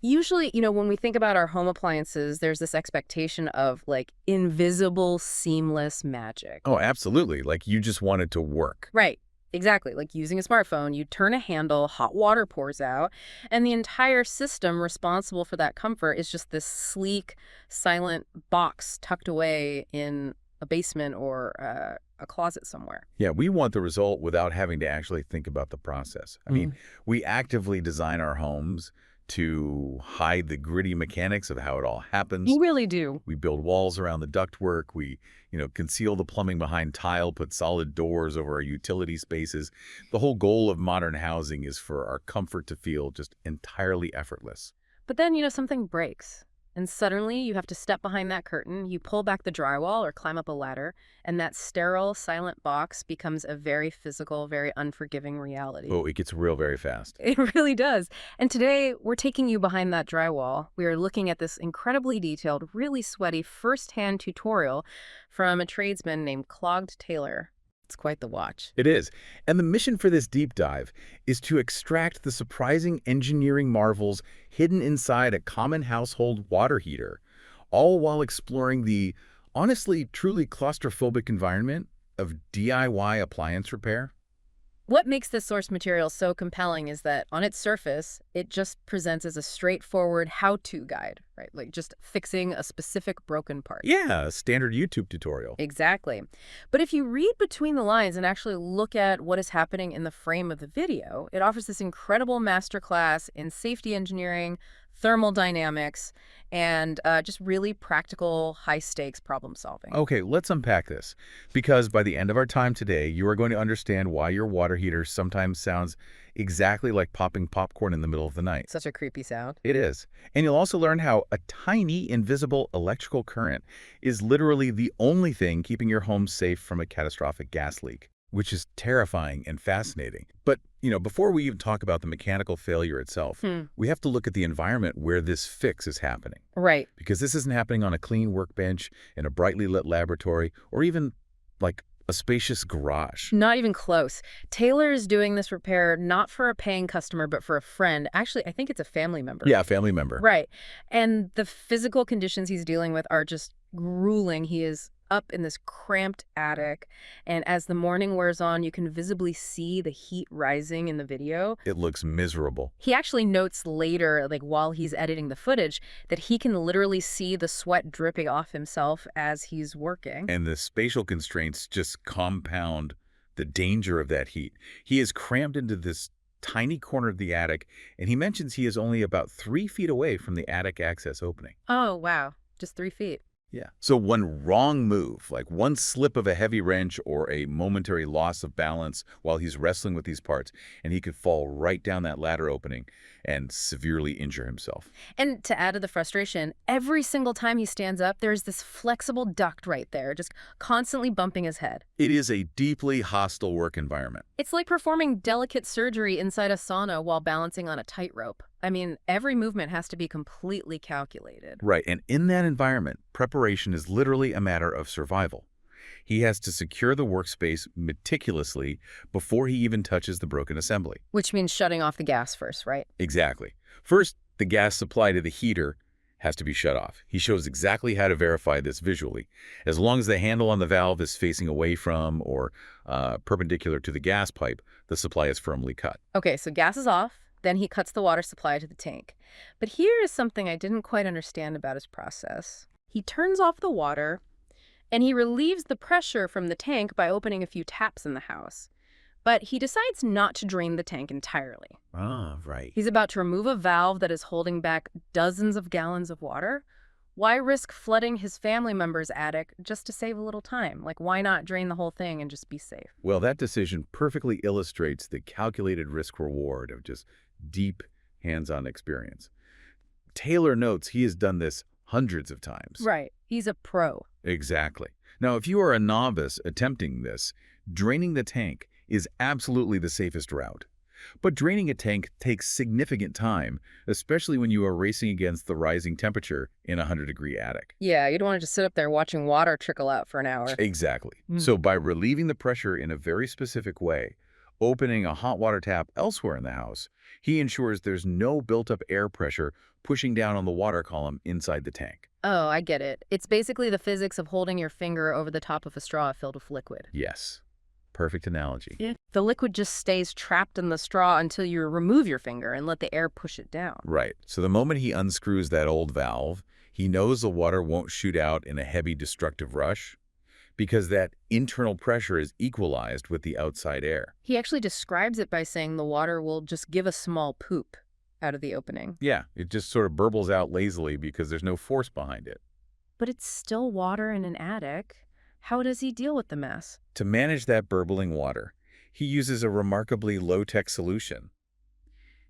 Usually, when we think about our home appliances, there's this expectation of like invisible, seamless magic. Oh, absolutely. Like you just want it to work. Right. Exactly. Like using a smartphone, you turn a handle, hot water pours out, and the entire system responsible for that comfort is just this sleek, silent box tucked away in a basement or a closet somewhere. Yeah, we want the result without having to actually think about the process. I mean, Mm. we actively design our homes to hide the gritty mechanics of how it all happens. You really do. We build walls around the ductwork. We conceal the plumbing behind tile, put solid doors over our utility spaces. The whole goal of modern housing is for our comfort to feel just entirely effortless. But then, something breaks. And suddenly you have to step behind that curtain, you pull back the drywall or climb up a ladder, and that sterile, silent box becomes a very physical, very unforgiving reality. Oh, it gets real very fast. It really does. And today, we're taking you behind that drywall. We are looking at this incredibly detailed, really sweaty first-hand tutorial from a tradesman named Clogged Taylor. It's quite the watch. It is. And the mission for this deep dive is to extract the surprising engineering marvels hidden inside a common household water heater, all while exploring the honestly, truly claustrophobic environment of DIY appliance repair. What makes this source material so compelling is that on its surface, it just presents as a straightforward how-to guide, right? Like just fixing a specific broken part. Yeah, a standard YouTube tutorial. Exactly. But if you read between the lines and actually look at what is happening in the frame of the video, it offers this incredible masterclass in safety engineering, thermal dynamics, and just really practical, high-stakes problem solving. Okay, let's unpack this. Because by the end of our time today, you are going to understand why your water heater sometimes sounds exactly like popping popcorn in the middle of the night. Such a creepy sound. It is. And you'll also learn how a tiny, invisible electrical current is literally the only thing keeping your home safe from a catastrophic gas leak, which is terrifying and fascinating. But, before we even talk about the mechanical failure itself, we have to look at the environment where this fix is happening. Right. Because this isn't happening on a clean workbench, in a brightly lit laboratory, or even, like, a spacious garage. Not even close. Taylor is doing this repair not for a paying customer, but for a friend. Actually, I think it's a family member. Yeah, a family member. Right. And the physical conditions he's dealing with are just grueling. He is up in this cramped attic, and as the morning wears on, you can visibly see the heat rising in the video. It looks miserable. He actually notes later, like while he's editing the footage, that he can literally see the sweat dripping off himself as he's working. And the spatial constraints just compound the danger of that heat. He is crammed into this tiny corner of the attic, and he mentions he is only about 3 feet away from the attic access opening. Oh, wow. Just 3 feet. Yeah. So one wrong move, like one slip of a heavy wrench or a momentary loss of balance while he's wrestling with these parts, and he could fall right down that ladder opening and severely injure himself. And to add to the frustration, every single time he stands up, there's this flexible duct right there, just constantly bumping his head. It is a deeply hostile work environment. It's like performing delicate surgery inside a sauna while balancing on a tightrope. I mean, every movement has to be completely calculated. Right, and in that environment, preparation is literally a matter of survival. He has to secure the workspace meticulously before he even touches the broken assembly. Which means shutting off the gas first, right? Exactly. First, the gas supply to the heater has to be shut off. He shows exactly how to verify this visually. As long as the handle on the valve is facing away from or perpendicular to the gas pipe, the supply is firmly cut. Okay, so gas is off. Then he cuts the water supply to the tank. But here is something I didn't quite understand about his process. He turns off the water, and he relieves the pressure from the tank by opening a few taps in the house. But he decides not to drain the tank entirely. Ah, right. He's about to remove a valve that is holding back dozens of gallons of water. Why risk flooding his family member's attic just to save a little time? Like, why not drain the whole thing and just be safe? Well, that decision perfectly illustrates the calculated risk-reward of just deep, hands-on experience. Taylor notes he has done this hundreds of times. Right. He's a pro. Exactly. Now, if you are a novice attempting this, draining the tank is absolutely the safest route. But draining a tank takes significant time, especially when you are racing against the rising temperature in a 100-degree attic. Yeah, you don't want to just sit up there watching water trickle out for an hour. Exactly. So by relieving the pressure in a very specific way, opening a hot water tap elsewhere in the house, he ensures there's no built-up air pressure pushing down on the water column inside the tank. Oh, I get it. It's basically the physics of holding your finger over the top of a straw filled with liquid. Yes. Perfect analogy. Yeah. The liquid just stays trapped in the straw until you remove your finger and let the air push it down. Right. So the moment he unscrews that old valve, he knows the water won't shoot out in a heavy destructive rush because that internal pressure is equalized with the outside air. He actually describes it by saying the water will just give a small poop out of the opening. Yeah, it just sort of burbles out lazily because there's no force behind it. But it's still water in an attic. How does he deal with the mess? To manage that burbling water, he uses a remarkably low-tech solution.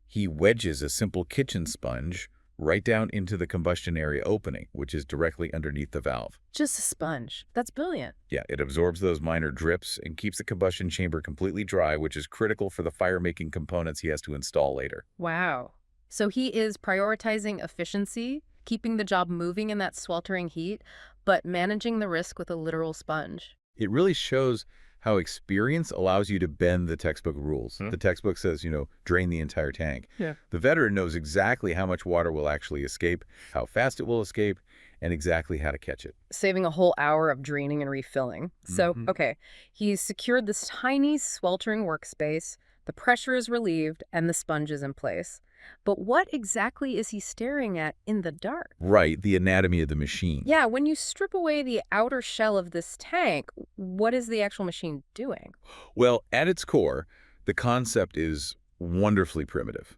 He wedges a simple kitchen sponge right down into the combustion area opening, which is directly underneath the valve. Just a sponge. That's brilliant. Yeah, it absorbs those minor drips and keeps the combustion chamber completely dry, which is critical for the fire-making components he has to install later. Wow. So he is prioritizing efficiency, keeping the job moving in that sweltering heat, but managing the risk with a literal sponge. It really shows how experience allows you to bend the textbook rules. The textbook says, drain the entire tank. Yeah. The veteran knows exactly how much water will actually escape, how fast it will escape, and exactly how to catch it. Saving a whole hour of draining and refilling. So, okay, he's secured this tiny, sweltering workspace, the pressure is relieved, and the sponge is in place. But what exactly is he staring at in the dark? Right, the anatomy of the machine. Yeah, when you strip away the outer shell of this tank, what is the actual machine doing? Well, at its core, the concept is wonderfully primitive.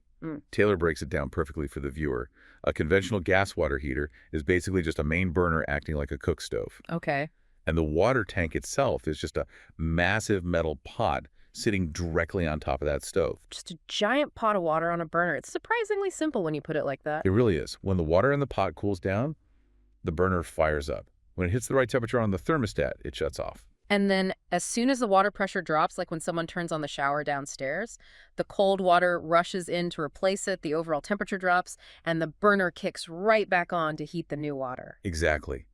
Taylor breaks it down perfectly for the viewer. A conventional gas water heater is basically just a main burner acting like a cook stove. Okay. And the water tank itself is just a massive metal pot sitting directly on top of that stove. Just a giant pot of water on a burner. It's surprisingly simple when you put it like that. It really is. When the water in the pot cools down, the burner fires up. When it hits the right temperature on the thermostat, it shuts off. And then as soon as the water pressure drops, like when someone turns on the shower downstairs, the cold water rushes in to replace it, the overall temperature drops, and the burner kicks right back on to heat the new water. Exactly.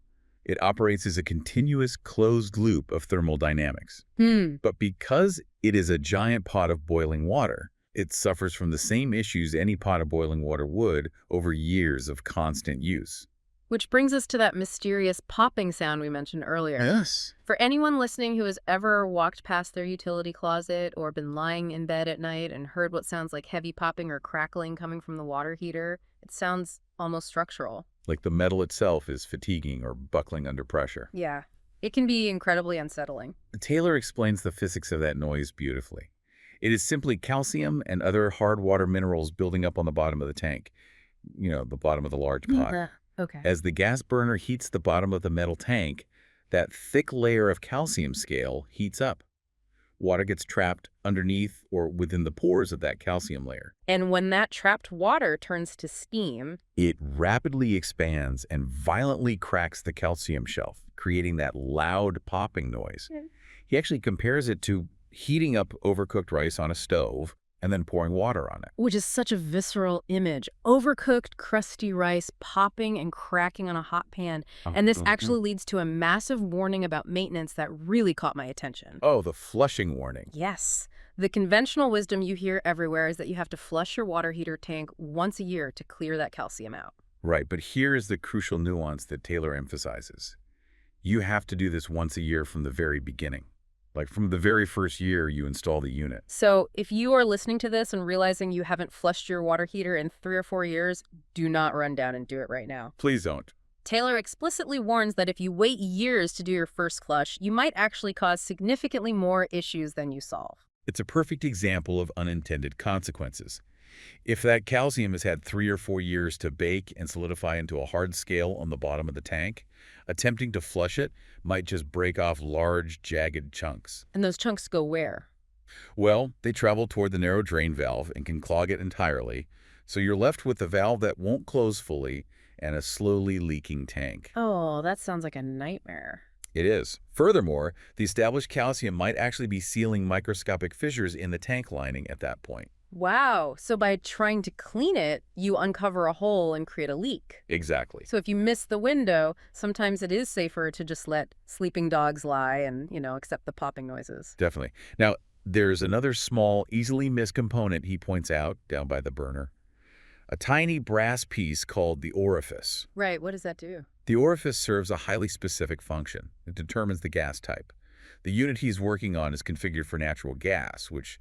It operates as a continuous closed loop of thermodynamics. But because it is a giant pot of boiling water, it suffers from the same issues any pot of boiling water would over years of constant use. Which brings us to that mysterious popping sound we mentioned earlier. Yes. For anyone listening who has ever walked past their utility closet or been lying in bed at night and heard what sounds like heavy popping or crackling coming from the water heater, it sounds almost structural. Like the metal itself is fatiguing or buckling under pressure. Yeah, it can be incredibly unsettling. Taylor explains the physics of that noise beautifully. It is simply calcium and other hard water minerals building up on the bottom of the tank, the bottom of the large pot. Okay. As the gas burner heats the bottom of the metal tank, that thick layer of calcium scale heats up. Water gets trapped underneath or within the pores of that calcium layer. And when that trapped water turns to steam, it rapidly expands and violently cracks the calcium shelf, creating that loud popping noise. He actually compares it to heating up overcooked rice on a stove and then pouring water on it. which is such a visceral image. Overcooked, crusty rice popping and cracking on a hot pan. And this actually leads to a massive warning about maintenance that really caught my attention. Oh, the flushing warning. Yes. The conventional wisdom you hear everywhere is that you have to flush your water heater tank once a year to clear that calcium out. Right, but here is the crucial nuance that Taylor emphasizes. You have to do this once a year from the very beginning. Like from the very first year you install the unit. So if you are listening to this and realizing you haven't flushed your water heater in 3 or 4 years, do not run down and do it right now. Please don't. Taylor explicitly warns that if you wait years to do your first flush, you might actually cause significantly more issues than you solve. It's a perfect example of unintended consequences. If that calcium has had 3 or 4 years to bake and solidify into a hard scale on the bottom of the tank, attempting to flush it might just break off large, jagged chunks. And those chunks go where? Well, they travel toward the narrow drain valve and can clog it entirely, so you're left with a valve that won't close fully and a slowly leaking tank. Oh, that sounds like a nightmare. It is. Furthermore, the established calcium might actually be sealing microscopic fissures in the tank lining at that point. Wow. So by trying to clean it, you uncover a hole and create a leak. Exactly. So if you miss the window, sometimes it is safer to just let sleeping dogs lie and, accept the popping noises. Definitely. Now, there's another small, easily missed component he points out down by the burner. A tiny brass piece called the orifice. Right, what does that do? The orifice serves a highly specific function. It determines the gas type. The unit he's working on is configured for natural gas, which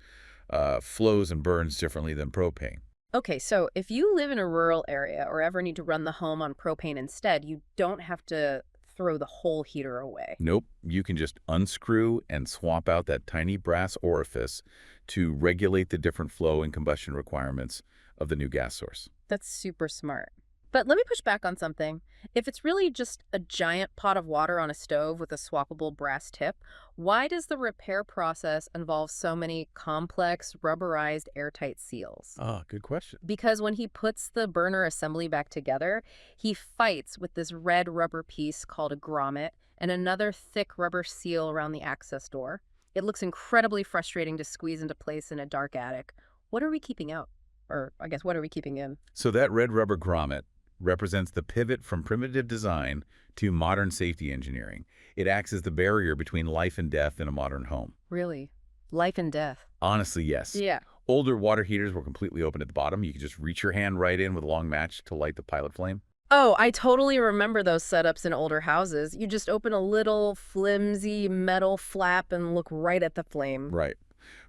flows and burns differently than propane. Okay, so if you live in a rural area or ever need to run the home on propane instead, you don't have to throw the whole heater away. Nope, you can just unscrew and swap out that tiny brass orifice to regulate the different flow and combustion requirements of the new gas source. That's super smart. But let me push back on something. If it's really just a giant pot of water on a stove with a swappable brass tip, why does the repair process involve so many complex, rubberized, airtight seals? Ah, good question. Because when he puts the burner assembly back together, he fights with this red rubber piece called a grommet and another thick rubber seal around the access door. It looks incredibly frustrating to squeeze into place in a dark attic. What are we keeping out? Or I guess, what are we keeping in? So that red rubber grommet represents the pivot from primitive design to modern safety engineering. It acts as the barrier between life and death in a modern home. Really? Life and death? Honestly, yes. Yeah. Older water heaters were completely open at the bottom. You could just reach your hand right in with a long match to light the pilot flame. Oh, I totally remember those setups in older houses. You just open a little flimsy metal flap and look right at the flame. Right.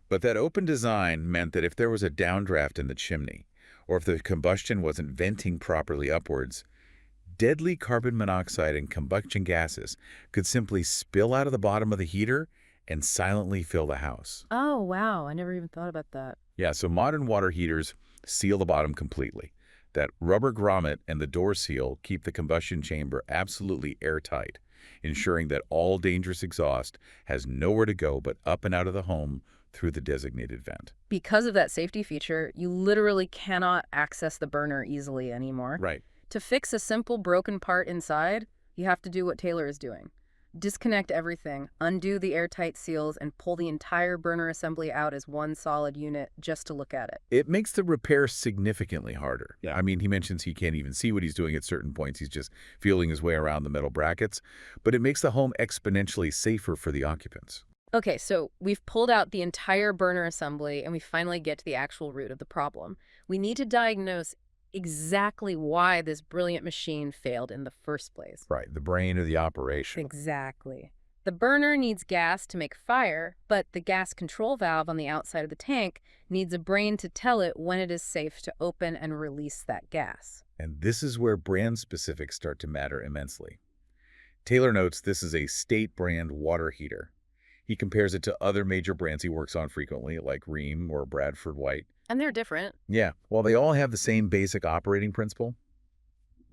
But that open design meant that if there was a downdraft in the chimney, or if the combustion wasn't venting properly upwards, deadly carbon monoxide and combustion gases could simply spill out of the bottom of the heater and silently fill the house. Oh, wow. I never even thought about that. Yeah, so modern water heaters seal the bottom completely. That rubber grommet and the door seal keep the combustion chamber absolutely airtight, ensuring that all dangerous exhaust has nowhere to go but up and out of the home through the designated vent. Because of that safety feature, you literally cannot access the burner easily anymore. Right. To fix a simple broken part inside, you have to do what Taylor is doing. Disconnect everything, undo the airtight seals, and pull the entire burner assembly out as one solid unit just to look at it. It makes the repair significantly harder. Yeah. I mean, he mentions he can't even see what he's doing at certain points. He's just feeling his way around the metal brackets. But it makes the home exponentially safer for the occupants. Okay, so we've pulled out the entire burner assembly and we finally get to the actual root of the problem. We need to diagnose exactly why this brilliant machine failed in the first place. Right, the brain of the operation. Exactly. The burner needs gas to make fire, but the gas control valve on the outside of the tank needs a brain to tell it when it is safe to open and release that gas. And this is where brand specifics start to matter immensely. Taylor notes this is a state brand water heater. He compares it to other major brands he works on frequently, like Rheem or Bradford White. And they're different. Yeah, while they all have the same basic operating principle,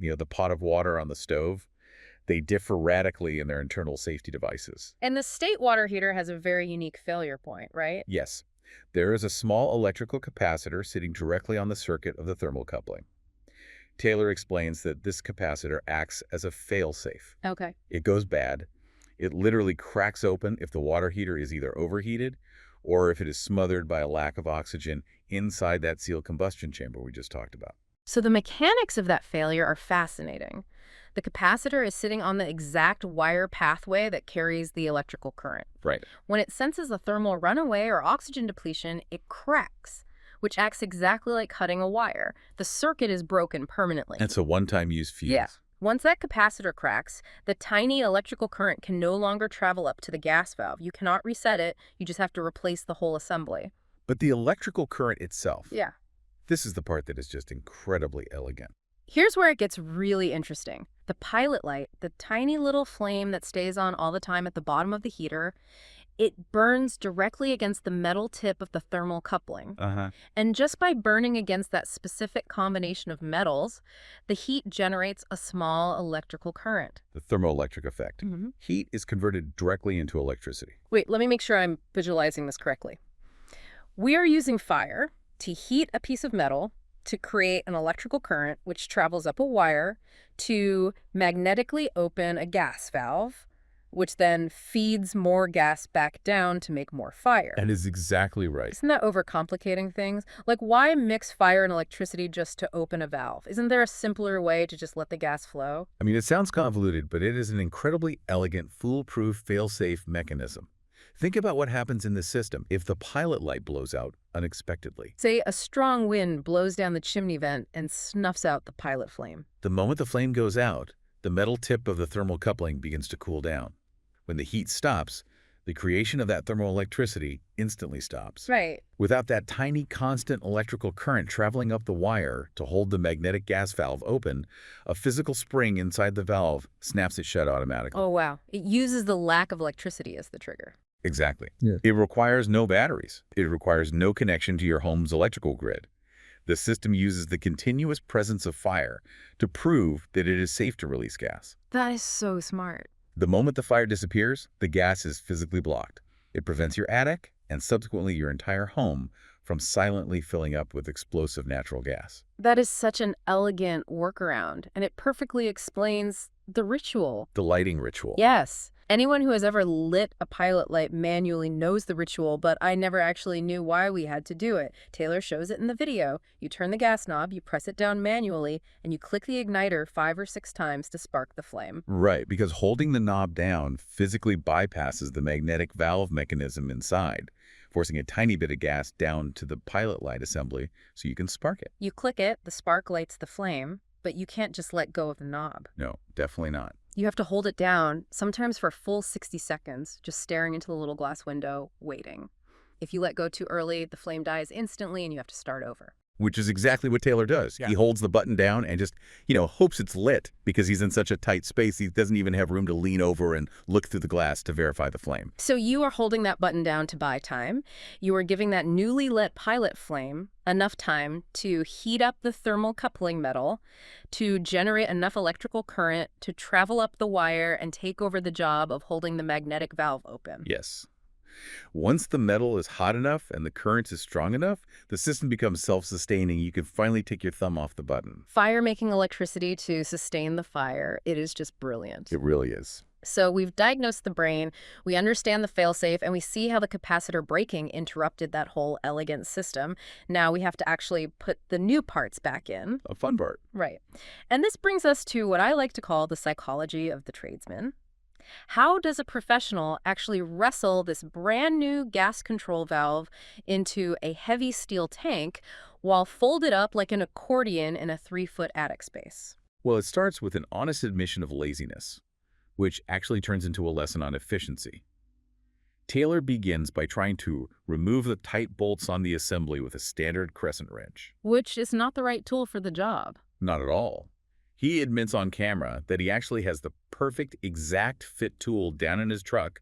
the pot of water on the stove, they differ radically in their internal safety devices. And the state water heater has a very unique failure point, right? Yes, there is a small electrical capacitor sitting directly on the circuit of the thermocoupling. Taylor explains that this capacitor acts as a fail-safe. Okay. It goes bad. It literally cracks open if the water heater is either overheated or if it is smothered by a lack of oxygen inside that sealed combustion chamber we just talked about. So the mechanics of that failure are fascinating. The capacitor is sitting on the exact wire pathway that carries the electrical current. Right. When it senses a thermal runaway or oxygen depletion, it cracks, which acts exactly like cutting a wire. The circuit is broken permanently. It's a one-time use fuse. Yeah. Once that capacitor cracks, the tiny electrical current can no longer travel up to the gas valve. You cannot reset it. You just have to replace the whole assembly. But the electrical current itself, Yeah. this is the part that is just incredibly elegant. Here's where it gets really interesting. The pilot light, the tiny little flame that stays on all the time at the bottom of the heater, it burns directly against the metal tip of the thermal coupling. And just by burning against that specific combination of metals, the heat generates a small electrical current. The thermoelectric effect. Heat is converted directly into electricity. Wait, let me make sure I'm visualizing this correctly. We are using fire to heat a piece of metal to create an electrical current, which travels up a wire to magnetically open a gas valve, which then feeds more gas back down to make more fire. That is exactly right. Isn't that overcomplicating things? Like, why mix fire and electricity just to open a valve? Isn't there a simpler way to just let the gas flow? I mean, it sounds convoluted, but it is an incredibly elegant, foolproof, fail-safe mechanism. Think about what happens in the system if the pilot light blows out unexpectedly. Say a strong wind blows down the chimney vent and snuffs out the pilot flame. The moment the flame goes out, the metal tip of the thermal coupling begins to cool down. When the heat stops, the creation of that thermoelectricity instantly stops. Right. Without that tiny constant electrical current traveling up the wire to hold the magnetic gas valve open, a physical spring inside the valve snaps it shut automatically. Oh, wow. It uses the lack of electricity as the trigger. Exactly. Yeah. It requires no batteries. It requires no connection to your home's electrical grid. The system uses the continuous presence of fire to prove that it is safe to release gas. That is so smart. The moment the fire disappears, the gas is physically blocked. It prevents your attic, and subsequently your entire home, from silently filling up with explosive natural gas. That is such an elegant workaround, and it perfectly explains the ritual. The lighting ritual. Yes. Anyone who has ever lit a pilot light manually knows the ritual, but I never actually knew why we had to do it. Taylor shows it in the video. You turn the gas knob, you press it down manually, and you click the igniter 5 or 6 times to spark the flame. Right, because holding the knob down physically bypasses the magnetic valve mechanism inside, forcing a tiny bit of gas down to the pilot light assembly so you can spark it. You click it, the spark lights the flame, but you can't just let go of the knob. No, definitely not. You have to hold it down, sometimes for a full 60 seconds, just staring into the little glass window, waiting. If you let go too early, the flame dies instantly and you have to start over. Which is exactly what Taylor does. Yeah. He holds the button down and just, hopes it's lit because he's in such a tight space. He doesn't even have room to lean over and look through the glass to verify the flame. So you are holding that button down to buy time. You are giving that newly lit pilot flame enough time to heat up the thermal coupling metal, to generate enough electrical current to travel up the wire and take over the job of holding the magnetic valve open. Yes. Once the metal is hot enough and the current is strong enough, the system becomes self-sustaining. You can finally take your thumb off the button. Fire making electricity to sustain the fire. It is just brilliant. It really is. So we've diagnosed the brain, we understand the failsafe, and we see how the capacitor breaking interrupted that whole elegant system. Now we have to actually put the new parts back in. A fun part. Right. And this brings us to what I like to call the psychology of the tradesman. How does a professional actually wrestle this brand new gas control valve into a heavy steel tank while folded up like an accordion in a 3-foot attic space? Well, it starts with an honest admission of laziness, which actually turns into a lesson on efficiency. Taylor begins by trying to remove the tight bolts on the assembly with a standard crescent wrench. Which is not the right tool for the job. Not at all. He admits on camera that he actually has the perfect exact fit tool down in his truck,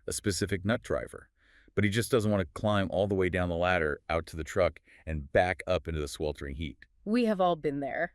a specific nut driver. But he just doesn't want to climb all the way down the ladder out to the truck and back up into the sweltering heat. We have all been there.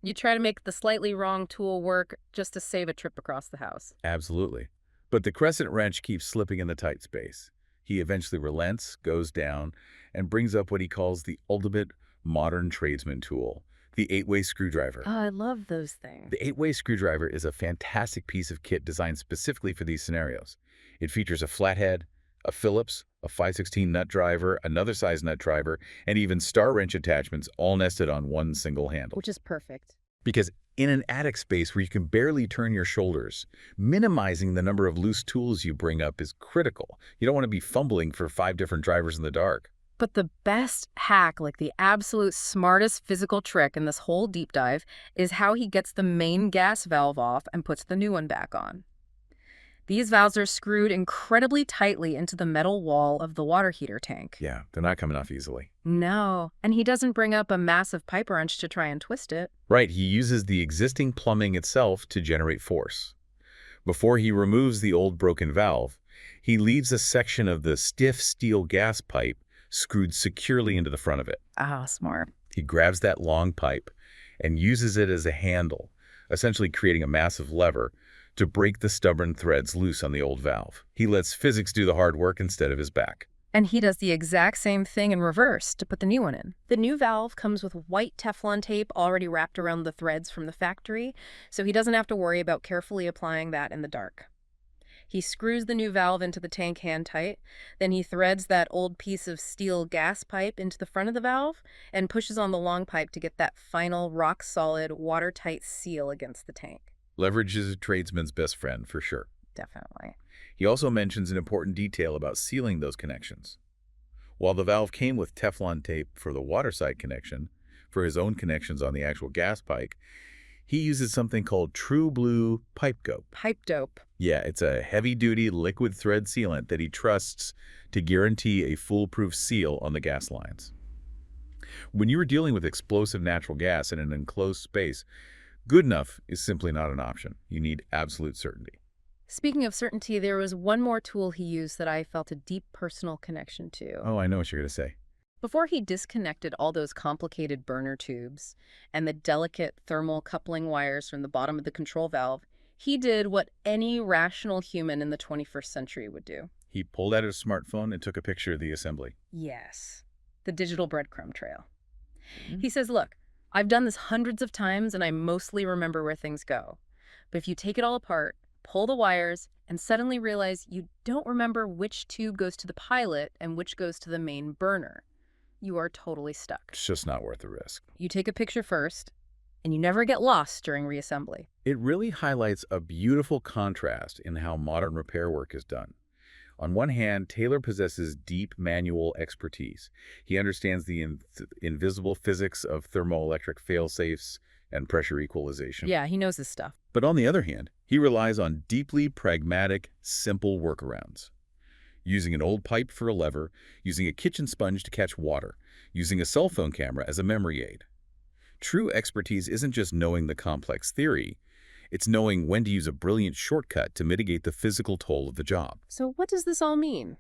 You try to make the slightly wrong tool work just to save a trip across the house. Absolutely. But the crescent wrench keeps slipping in the tight space. He eventually relents, goes down, and brings up what he calls the ultimate modern tradesman tool, the 8-way screwdriver. Oh, I love those things. The 8-way screwdriver is a fantastic piece of kit designed specifically for these scenarios. It features a flathead, a Phillips, a 5/16 nut driver, another size nut driver, and even star wrench attachments all nested on one single handle. Which is perfect. Because in an attic space where you can barely turn your shoulders, minimizing the number of loose tools you bring up is critical. You don't want to be fumbling for 5 different drivers in the dark. But the best hack, like the absolute smartest physical trick in this whole deep dive, is how he gets the main gas valve off and puts the new one back on. These valves are screwed incredibly tightly into the metal wall of the water heater tank. Yeah, they're not coming off easily. No, and he doesn't bring up a massive pipe wrench to try and twist it. Right, he uses the existing plumbing itself to generate force. Before he removes the old broken valve, he leaves a section of the stiff steel gas pipe screwed securely into the front of it. Ah, smart. He grabs that long pipe and uses it as a handle, essentially creating a massive lever to break the stubborn threads loose on the old valve. He lets physics do the hard work instead of his back. And he does the exact same thing in reverse to put the new one in. The new valve comes with white Teflon tape already wrapped around the threads from the factory, so he doesn't have to worry about carefully applying that in the dark. He screws the new valve into the tank hand tight, then he threads that old piece of steel gas pipe into the front of the valve and pushes on the long pipe to get that final rock-solid, watertight seal against the tank. Leverage is a tradesman's best friend, for sure. Definitely. He also mentions an important detail about sealing those connections. While the valve came with Teflon tape for the water side connection, for his own connections on the actual gas pipe, he uses something called True Blue pipe dope. Pipe dope. Yeah, it's a heavy-duty liquid thread sealant that he trusts to guarantee a foolproof seal on the gas lines. When you are dealing with explosive natural gas in an enclosed space, good enough is simply not an option. You need absolute certainty. Speaking of certainty, there was one more tool he used that I felt a deep personal connection to. Oh, I know what you're going to say. Before he disconnected all those complicated burner tubes and the delicate thermal coupling wires from the bottom of the control valve, he did what any rational human in the 21st century would do. He pulled out his smartphone and took a picture of the assembly. Yes, the digital breadcrumb trail. Mhm. He says, look, I've done this hundreds of times and I mostly remember where things go. But if you take it all apart, pull the wires, and suddenly realize you don't remember which tube goes to the pilot and which goes to the main burner, you are totally stuck. It's just not worth the risk. You take a picture first, and you never get lost during reassembly. It really highlights a beautiful contrast in how modern repair work is done. On one hand, Taylor possesses deep manual expertise. He understands the invisible physics of thermoelectric fail-safes and pressure equalization. Yeah, he knows his stuff. But on the other hand, he relies on deeply pragmatic, simple workarounds. Using an old pipe for a lever, using a kitchen sponge to catch water, using a cell phone camera as a memory aid. True expertise isn't just knowing the complex theory, it's knowing when to use a brilliant shortcut to mitigate the physical toll of the job. So what does this all mean?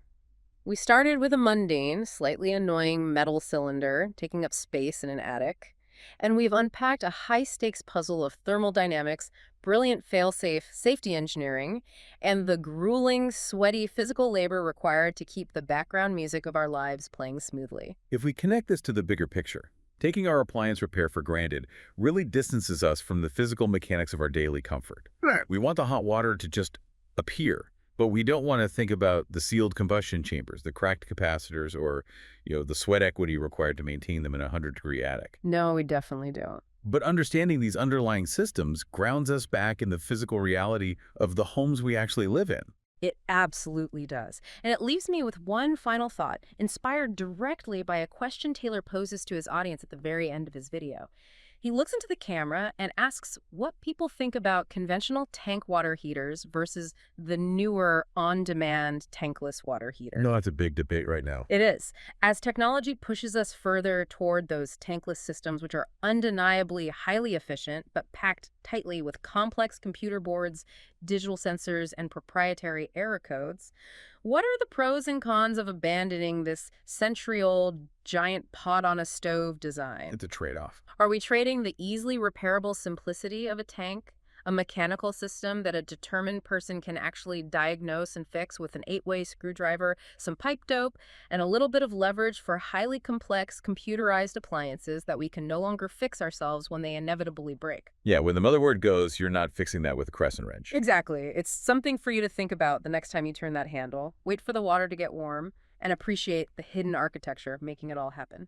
We started with a mundane, slightly annoying metal cylinder taking up space in an attic, and we've unpacked a high-stakes puzzle of thermodynamics, brilliant fail-safe safety engineering, and the grueling, sweaty physical labor required to keep the background music of our lives playing smoothly. If we connect this to the bigger picture, taking our appliance repair for granted really distances us from the physical mechanics of our daily comfort. Right. We want the hot water to just appear, but we don't want to think about the sealed combustion chambers, the cracked capacitors, or the sweat equity required to maintain them in a 100-degree attic. No, we definitely don't. But understanding these underlying systems grounds us back in the physical reality of the homes we actually live in. It absolutely does. And it leaves me with one final thought, inspired directly by a question Taylor poses to his audience at the very end of his video. He looks into the camera and asks what people think about conventional tank water heaters versus the newer on-demand tankless water heater. No, that's a big debate right now. It is. As technology pushes us further toward those tankless systems, which are undeniably highly efficient, but packed tightly with complex computer boards, digital sensors, and proprietary error codes, what are the pros and cons of abandoning this century-old giant pot-on-a-stove design? It's a trade-off. Are we trading the easily repairable simplicity of a tank, a mechanical system that a determined person can actually diagnose and fix with an 8-way screwdriver, some pipe dope, and a little bit of leverage for highly complex computerized appliances that we can no longer fix ourselves when they inevitably break? Yeah, when the motherboard goes, you're not fixing that with a crescent wrench. Exactly. It's something for you to think about the next time you turn that handle. Wait for the water to get warm and appreciate the hidden architecture making it all happen.